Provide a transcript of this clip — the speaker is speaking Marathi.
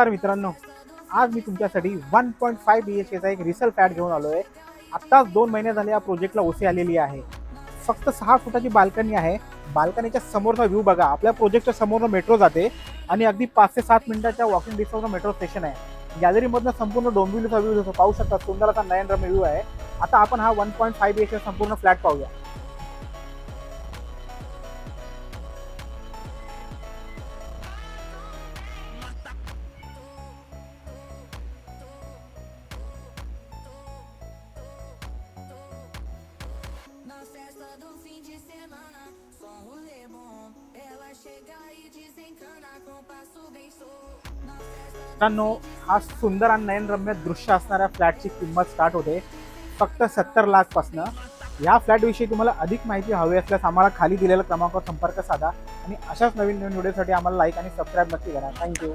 तर मित्रांनो, आज मी तुमच्यासाठी 1.5 BHKचा एक रिसेल फ्लॅट घेऊन आलो आहे. आत्ताच 2 महिने झाले या प्रोजेक्टला ओसी आलेली आहे. फक्त 6 फुटाची बाल्कनी आहे. बाल्कनीच्या समोरचा व्ह्यू बघा. आपल्या प्रोजेक्टच्या समोरनं मेट्रो जाते आणि अगदी 5 ते 7 मिनिटाच्या वॉकिंग डिस्टन्सवर मेट्रो स्टेशन आहे. गॅलरीमधनं संपूर्ण डोंबिवलीचा व्ह्यू जसं पाहू शकता, सुंदर असा नयनरम्य व्ह्यू आहे. आता आपण हा 1.5 BHK संपूर्ण फ्लॅट पाहूया. Na festa do fim de semana, só um rolê bom. Ela chega e desencana com passo bem solto. Na festa मित्रांनो, हा सुंदर आणि नयनरम्य दृश्य असणाऱ्या फ्लॅटची किंमत स्टार्ट होते फक्त 70 लाख पासनं. या फ्लॅटविषयी तुम्हाला अधिक माहिती हवी असल्यास आम्हाला खाली दिलेल्या क्रमांकावर संपर्क साधा आणि अशाच नवीन नवीन व्हिडिओसाठी आम्हाला लाईक आणि सबस्क्राईब नक्की करा. थँक्यू.